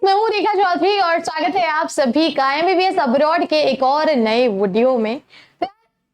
मैं हूँ रेखा चौधरी और स्वागत है आप सभी का एमबीबीएस अब्रॉड के एक और नए वीडियो में।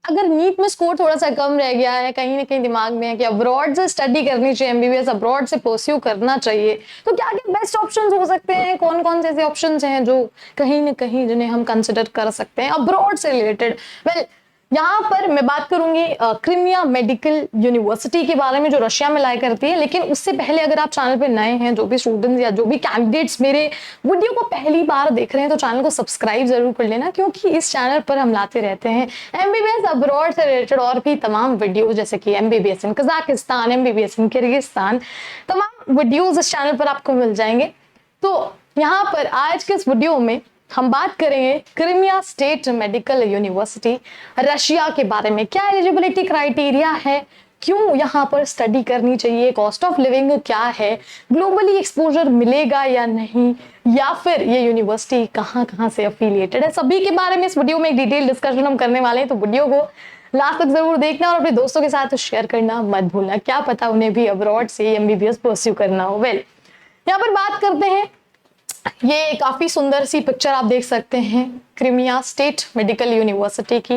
अगर नीट में स्कोर थोड़ा सा कम रह गया है, कहीं ना कहीं दिमाग में है कि अब्रॉड से स्टडी करनी चाहिए, एमबीबीएस अब्रॉड से परस्यू करना चाहिए, तो क्या क्या बेस्ट ऑप्शंस हो सकते हैं, कौन कौन से ऐसे ऑप्शंस हैं जो कहीं ना कहीं जिन्हें हम कंसिडर कर सकते हैं अब्रॉड से रिलेटेड। वेल, यहाँ पर मैं बात करूंगी क्रिमिया मेडिकल यूनिवर्सिटी के बारे में जो रशिया में लाई करती है। लेकिन उससे पहले अगर आप चैनल पे नए हैं, जो भी स्टूडेंट्स या जो भी कैंडिडेट्स मेरे वीडियो को पहली बार देख रहे हैं, तो चैनल को सब्सक्राइब जरूर कर लेना, क्योंकि इस चैनल पर हम लाते रहते हैं एमबीबीएस अब्रॉड से रिलेटेड और भी तमाम वीडियो, जैसे कि एमबीबीएस इन कजाकिस्तान, एमबीबीएस इन किर्गिस्तान, तमाम वीडियोज इस चैनल पर आपको मिल जाएंगे। तो यहाँ पर आज के इस वीडियो में हम बात करेंगे Crimea state medical university Russia के बारे में। क्या एलिजिबिलिटी क्राइटेरिया है, क्यों यहाँ पर स्टडी करनी चाहिए, कॉस्ट ऑफ लिविंग क्या है, ग्लोबली एक्सपोजर मिलेगा या नहीं, या फिर ये यूनिवर्सिटी कहाँ कहाँ से अफिलिएटेड है, सभी के बारे में इस वीडियो में एक डिटेल डिस्कशन हम करने वाले हैं। तो वीडियो को लास्ट तक जरूर देखना और अपने दोस्तों के साथ शेयर करना मत भूलना, क्या पता उन्हें भी अब्रॉड से एमबीबीएस परस्यू करना हो। वेल, यहाँ पर बात करते हैं, ये काफी सुंदर सी पिक्चर आप देख सकते हैं क्रिमिया स्टेट मेडिकल यूनिवर्सिटी की।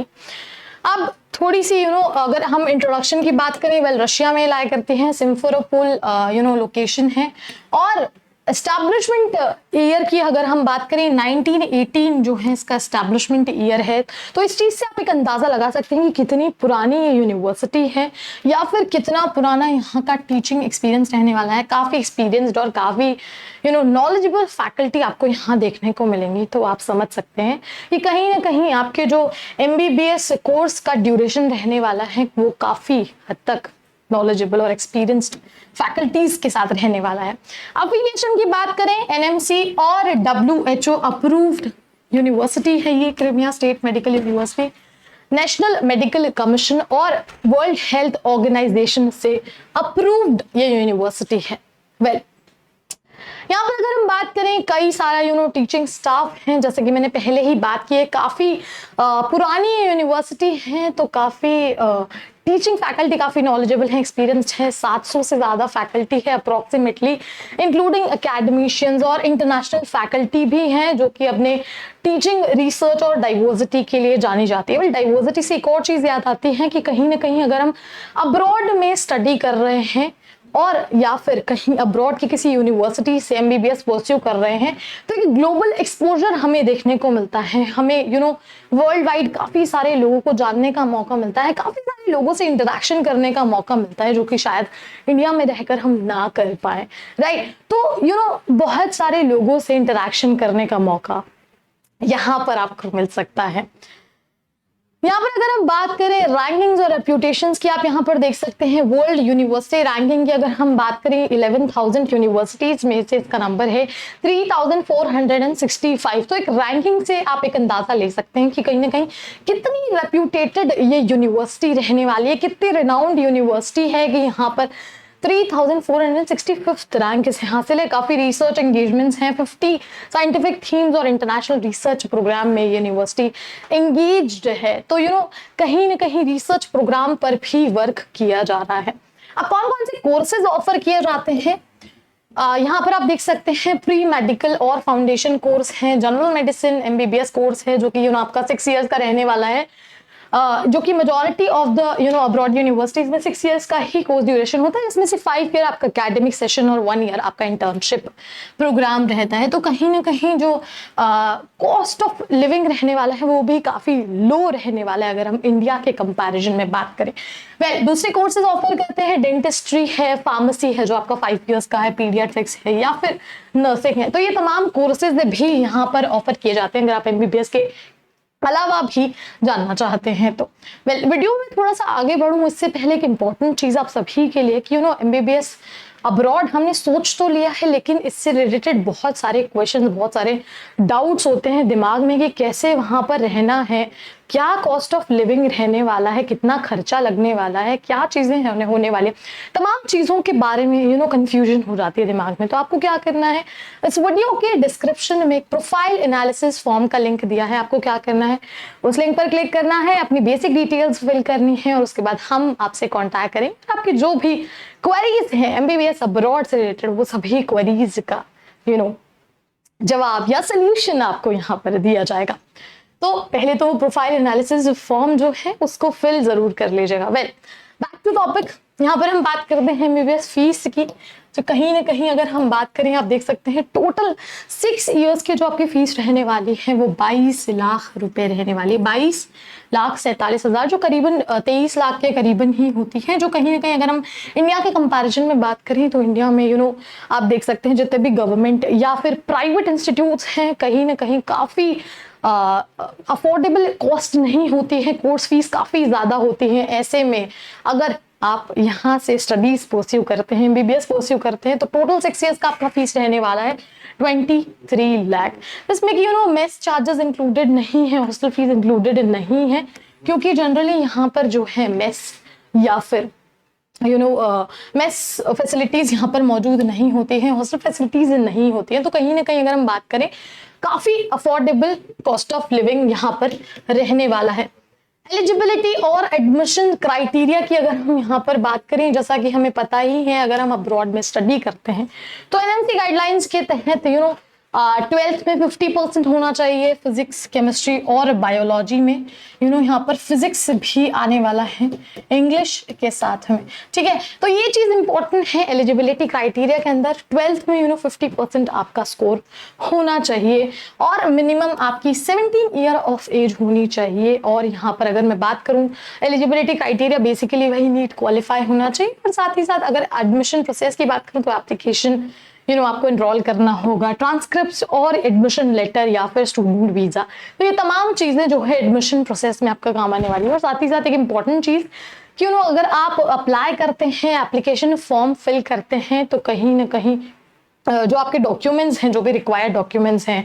अब थोड़ी सी अगर हम इंट्रोडक्शन की बात करें, वेल रशिया में लाई करते हैं, सिम्फेरोपोल लोकेशन है। और एस्टैब्लिशमेंट ईयर की अगर हम बात करें, 1918 जो है इसका एस्टैब्लिशमेंट ईयर है। तो इस चीज से आप एक अंदाजा लगा सकते हैं कि कितनी पुरानी ये यूनिवर्सिटी है, या फिर कितना पुराना यहाँ का टीचिंग एक्सपीरियंस रहने वाला है। काफी एक्सपीरियंस्ड और काफी नॉलेजेबल फैकल्टी आपको यहाँ देखने को मिलेंगी। तो आप समझ सकते हैं कि कहीं ना कहीं आपके जो एमबीबीएस कोर्स का ड्यूरेशन रहने वाला है वो काफी हद तक नॉलेजेबल और एक्सपीरियंस्ड फैकल्टीज के साथ रहने वाला है। अफिलिएशन की बात करें, एनएमसी और डब्ल्यूएचओ अप्रूव्ड यूनिवर्सिटी है ये Crimea state medical university. National medical commission और वर्ल्ड हेल्थ ऑर्गेनाइजेशन से अप्रूव्ड ये यूनिवर्सिटी है। वेल, यहाँ पर अगर हम बात करें, कई सारा टीचिंग स्टाफ हैं, जैसे कि मैंने पहले ही बात की है, काफी पुरानी यूनिवर्सिटी है, तो काफी टीचिंग फैकल्टी काफी नॉलेजेबल है, एक्सपीरियंस्ड है। 700 से ज्यादा फैकल्टी है अप्रोक्सीमेटली, इंक्लूडिंग अकेडमिशियंस और इंटरनेशनल फैकल्टी भी हैं जो कि अपने टीचिंग, रिसर्च और डाइवर्सिटी के लिए जानी जाती है। डाइवर्सिटी से एक और चीज याद आती है कि कहीं ना कहीं अगर हम अब्रॉड में स्टडी कर रहे हैं और या फिर कहीं अब्रॉड की किसी यूनिवर्सिटी से एमबीबीएस परस्यू कर रहे हैं, तो एक ग्लोबल एक्सपोजर हमें देखने को मिलता है। हमें वर्ल्ड वाइड काफी सारे लोगों को जानने का मौका मिलता है, काफी सारे लोगों से इंटरेक्शन करने का मौका मिलता है, जो कि शायद इंडिया में रहकर हम ना कर पाए। राइट, तो बहुत सारे लोगों से इंटरेक्शन करने का मौका यहाँ पर आपको मिल सकता है। यहाँ पर अगर हम बात करें रैंकिंग्स और रेप्यूटेशंस की, आप यहाँ पर देख सकते हैं वर्ल्ड यूनिवर्सिटी रैंकिंग की अगर हम बात करें, 11,000 यूनिवर्सिटीज में से इसका नंबर है 3,465। तो एक रैंकिंग से आप एक अंदाजा ले सकते हैं कि कहीं ना कहीं कितनी रेप्यूटेटेड ये यूनिवर्सिटी रहने वाली है, कितनी रिनाउंड यूनिवर्सिटी है कि यहाँ पर 3,465 रैंक इसे हासिल है। काफी रिसर्च एंगेजमेंट्स हैं, 50 साइंटिफिक थीम्स और इंटरनेशनल रिसर्च प्रोग्राम में यूनिवर्सिटी एंगेज्ड है। तो कहीं ना कहीं रिसर्च प्रोग्राम पर भी वर्क किया जा रहा है। अब कौन कौन से कोर्सेज ऑफर किए जाते हैं, यहाँ पर आप देख सकते हैं, प्री मेडिकल और फाउंडेशन कोर्स है, जनरल मेडिसिन एमबीबीएस कोर्स है जो कि आपका 6 इयर्स का रहने वाला है, जो कि majority of the abroad universities में 6 इयर्स का ही कोर्स ड्यूरेशन होता है, इसमें से 5 ईयर आपका एकेडमिक सेशन और 1 ईयर आपका इंटर्नशिप प्रोग्राम रहता है। तो कहीं ना कहीं जो कॉस्ट ऑफ लिविंग रहने वाला है वो भी काफी लो रहने वाला है अगर हम इंडिया के कंपैरिजन में बात करें। वेल, दूसरे कोर्सेज ऑफर करते हैं, डेंटिस्ट्री है, फार्मेसी है जो आपका 5 इयर्स का है, पीडियाट्रिक्स है, या फिर नर्सिंग है। तो ये तमाम कोर्सेज भी यहाँ पर ऑफर किए जाते हैं अगर आप एमबीबीएस के अलावा भी जानना चाहते हैं तो। वेल, वीडियो में थोड़ा सा आगे बढ़ूं इससे पहले एक इंपॉर्टेंट चीज आप सभी के लिए कि एमबीबीएस अब्रॉड हमने सोच तो लिया है, लेकिन इससे रिलेटेड बहुत सारे क्वेश्चन, बहुत सारे डाउट्स होते हैं दिमाग में कि कैसे वहां पर रहना है, क्या कॉस्ट ऑफ लिविंग रहने वाला है, कितना खर्चा लगने वाला है, क्या चीजें होने वाली, तमाम चीजों के बारे में कंफ्यूजन हो जाती है दिमाग में। तो आपको क्या करना है, इस वीडियो के डिस्क्रिप्शन में एक प्रोफाइल एनालिसिस फॉर्म का लिंक दिया है, आपको क्या करना है, उस लिंक पर क्लिक करना है, अपनी बेसिक डिटेल्स फिल करनी है और उसके बाद हम आपसे कॉन्टैक्ट करेंगे। आपकी जो भी क्वेरीज हैं एमबीबीएस अब्रॉड से रिलेटेड, वो सभी क्वेरीज का जवाब या सोल्यूशन आपको यहाँ पर दिया जाएगा। तो पहले तो प्रोफाइल एनालिसिस फॉर्म जो है उसको फिल जरूर कर लीजिएगा। वेल, बैक टू टॉपिक, यहाँ पर हम बात करते हैं एमबीबीएस फीस की। तो कहीं ना कहीं अगर हम बात करें, आप देख सकते हैं टोटल 6 इयर्स की जो आपकी फीस रहने वाली है वो 22 लाख रुपए रहने वाली है। 22,47,000 जो करीबन 23 लाख के करीबन ही होती है। जो कहीं ना कहीं अगर हम इंडिया के कंपैरिजन में बात करें तो इंडिया में आप देख सकते हैं जितने भी गवर्नमेंट या फिर प्राइवेट इंस्टीट्यूट्स हैं कहीं ना कहीं काफ़ी अफोर्डेबल कॉस्ट नहीं होती है, कोर्स फीस काफ़ी ज़्यादा होती है। ऐसे में अगर आप यहाँ से स्टडीज परस्यू करते हैं, एमबीबीएस परस्यू करते हैं, तो टोटल 6 इयर्स का आपका फीस रहने वाला है 23 लाख। इसमें कि मेस चार्जेस इंक्लूडेड नहीं है, हॉस्टल फीस इंक्लूडेड नहीं है, क्योंकि जनरली यहाँ पर जो है मेस या फिर मेस फैसिलिटीज यहाँ पर मौजूद नहीं होती हैं, हॉस्टल फैसिलिटीज नहीं होती हैं। तो कहीं ना कहीं अगर हम बात करें, काफी अफोर्डेबल कॉस्ट ऑफ लिविंग यहाँ पर रहने वाला है। एलिजिबिलिटी और एडमिशन क्राइटेरिया की अगर हम यहाँ पर बात करें, जैसा कि हमें पता ही है अगर हम अब्रॉड में स्टडी करते हैं तो एनएमसी गाइडलाइंस के तहत 12th में 50% होना चाहिए फिजिक्स, केमिस्ट्री और बायोलॉजी में। यहाँ पर फिजिक्स भी आने वाला है इंग्लिश के साथ में, ठीक है। तो ये चीज इंपॉर्टेंट है एलिजिबिलिटी क्राइटेरिया के अंदर। 12th में 50% आपका स्कोर होना चाहिए और मिनिमम आपकी 17 ईयर ऑफ एज होनी चाहिए। और यहाँ पर अगर मैं बात करूँ एलिजिबिलिटी क्राइटेरिया, बेसिकली वही नीट क्वालिफाई होना चाहिए। और साथ ही साथ अगर एडमिशन प्रोसेस की बात करूँ तो एप्लीकेशन आपको एनरोल करना होगा, ट्रांसक्रिप्ट और एडमिशन लेटर या फिर स्टूडेंट वीजा। तो ये तमाम चीजें जो है एडमिशन प्रोसेस में आपका काम आने वाली है। और साथ ही साथ एक इम्पॉर्टेंट चीज कि अगर आप अप्लाई करते हैं, एप्लीकेशन फॉर्म फिल करते हैं, तो कहीं ना कहीं जो आपके डॉक्यूमेंट्स हैं, जो भी रिक्वायर्ड डॉक्यूमेंट्स हैं,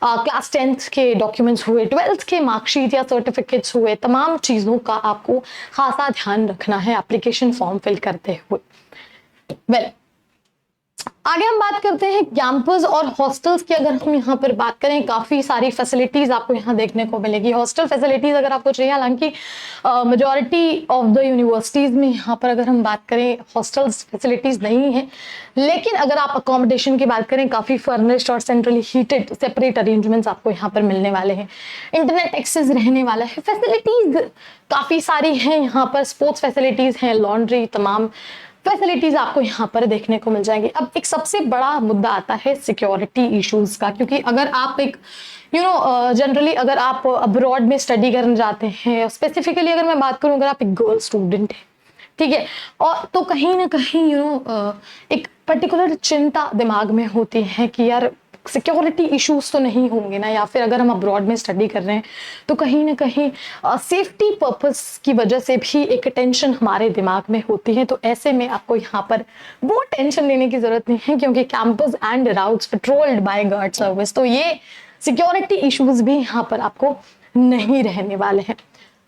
क्लास 10th के डॉक्यूमेंट्स हुए, 12th के मार्कशीट या सर्टिफिकेट्स हुए, तमाम चीज़ों का आपको खासा ध्यान रखना है एप्लीकेशन फॉर्म फिल करते हुए। वेल, आगे हम बात करते हैं कैंपस और हॉस्टल्स की। अगर हम यहाँ पर बात करें, काफ़ी सारी फैसिलिटीज़ आपको यहाँ देखने को मिलेगी। हॉस्टल फैसिलिटीज़ अगर आपको चाहिए, हालांकि मेजॉरिटी ऑफ द यूनिवर्सिटीज़ में यहाँ पर अगर हम बात करें हॉस्टल्स फैसिलिटीज़ नहीं है, लेकिन अगर आप अकोमोडेशन की बात करें, काफ़ी फर्निश्ड और सेंट्रली हीटेड सेपरेट अरेंजमेंट्स आपको यहाँ पर मिलने वाले हैं। इंटरनेट एक्सेस रहने वाला है। फैसिलिटीज़ काफ़ी सारी हैं यहाँ पर, स्पोर्ट्स फैसिलिटीज़ हैं, लॉन्ड्री, तमाम फैसिलिटीज आपको यहाँ पर देखने को मिल जाएंगी। अब एक सबसे बड़ा मुद्दा आता है सिक्योरिटी इश्यूज का, क्योंकि अगर आप एक जनरली अगर आप अब्रॉड में स्टडी करने जाते हैं, स्पेसिफिकली अगर मैं बात करूँ, अगर आप एक गर्ल स्टूडेंट है, ठीक है, और तो कहीं ना कहीं एक पर्टिकुलर चिंता दिमाग में होती है कि यार सिक्योरिटी इश्यूज तो नहीं होंगे ना, या फिर अगर हम अब्रॉड में स्टडी कर रहे हैं तो कहीं ना कहीं सेफ्टी पर्पस की वजह से भी एक टेंशन हमारे दिमाग में होती है। तो ऐसे में आपको यहाँ पर वो टेंशन लेने की जरूरत नहीं है, क्योंकि campus and routes patrolled by guard service, तो ये सिक्योरिटी इश्यूज भी यहाँ पर आपको नहीं रहने वाले हैं।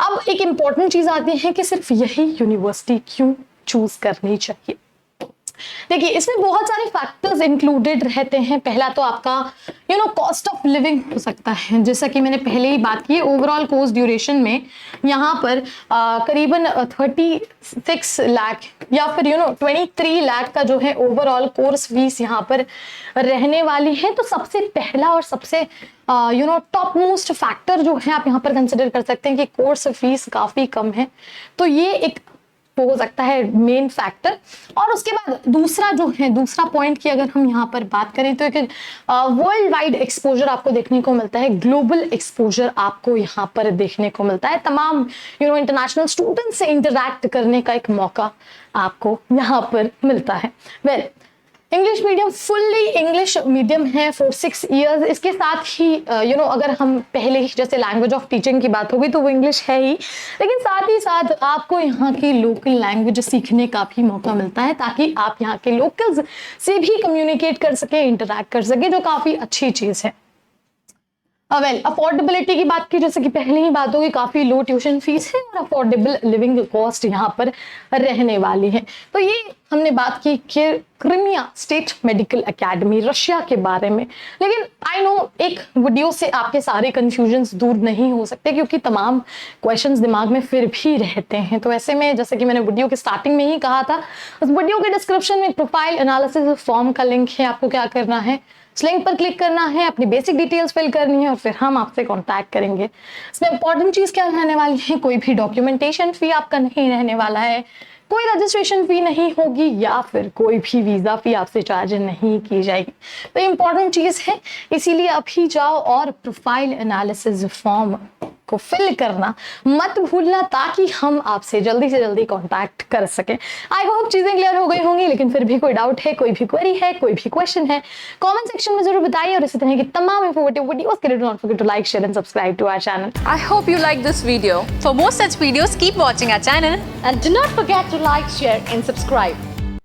अब एक इंपॉर्टेंट चीज आती है कि सिर्फ यही यूनिवर्सिटी क्यों चूज करनी चाहिए। देखिए, इसमें बहुत सारे फैक्टर्स इंक्लूडेड रहते हैं। पहला तो आपका कॉस्ट ऑफ लिविंग हो सकता है, जैसा कि मैंने पहले ही बात की। ओवरऑल कोर्स ड्यूरेशन में यहाँ पर करीबन 36 लाख या फिर 23 लाख का जो है ओवरऑल कोर्स फीस यहाँ पर रहने वाली है। तो सबसे पहला और सबसे टॉप मोस्ट फैक्टर जो है आप यहाँ पर कंसिडर कर सकते हैं कि कोर्स फीस काफी कम है, तो ये एक हो सकता है मेन फैक्टर। और उसके बाद दूसरा पॉइंट की अगर हम यहाँ पर बात करें तो एक वर्ल्ड वाइड एक्सपोजर आपको देखने को मिलता है, ग्लोबल एक्सपोजर आपको यहाँ पर देखने को मिलता है। तमाम इंटरनेशनल स्टूडेंट से इंटरैक्ट करने का एक मौका आपको यहाँ पर मिलता है। Well, English medium, fully English medium है फॉर 6 इयर्स। इसके साथ ही अगर हम पहले ही जैसे लैंग्वेज ऑफ टीचिंग की बात होगी तो वो इंग्लिश है ही, लेकिन साथ ही साथ आपको यहाँ की लोकल लैंग्वेज सीखने का भी मौका मिलता है, ताकि आप यहाँ के लोकल्स से भी कम्युनिकेट कर सके, इंटरैक्ट कर सके, जो काफी अच्छी चीज है। वेल, अफोर्डेबिलिटी की बात की, जैसे कि पहले ही बात होगी, काफी लो ट्यूशन फीस है और अफोर्डेबल लिविंग कॉस्ट यहाँ पर रहने वाली है। तो ये हमने बात की Crimea state medical academy Russia के बारे में। लेकिन आई नो एक वीडियो से आपके सारे कंफ्यूजन्स दूर नहीं हो सकते, क्योंकि तमाम क्वेश्चंस दिमाग में फिर भी रहते हैं। तो ऐसे में जैसे कि मैंने वीडियो के स्टार्टिंग में ही कहा था, उस वीडियो के डिस्क्रिप्शन में प्रोफाइल एनालिसिस फॉर्म का लिंक है। आपको क्या करना है, उस लिंक पर क्लिक करना है, अपनी बेसिक डिटेल्स फिल करनी है और फिर हम आपसे कॉन्टैक्ट करेंगे। इसमें इंपॉर्टेंट चीज़ क्या रहने वाली है, कोई भी डॉक्यूमेंटेशन फी आपका नहीं रहने वाला है, कोई रजिस्ट्रेशन फी नहीं होगी या फिर कोई भी वीज़ा फी आपसे चार्ज नहीं की जाएगी। तो इंपॉर्टेंट चीज़ है, इसीलिए अभी जाओ और प्रोफाइल एनालिसिस फॉर्म को फिल करना मत भूलना, ताकि हम आपसे जल्दी से जल्दी कांटेक्ट कर सकें। आई होप चीजें क्लियर हो गई होंगी, लेकिन फिर भी कोई डाउट है, कोई भी क्वेरी है, कोई भी क्वेश्चन है, कमेंट सेक्शन में जरूर बताइए। और इसी तरह की तमाम इंफॉर्मेटिव वीडियोस के लिए don't forget to like, share and subscribe to our channel. I hope you like this video. For more such videos, keep watching our channel. And do not forget to like, share and subscribe.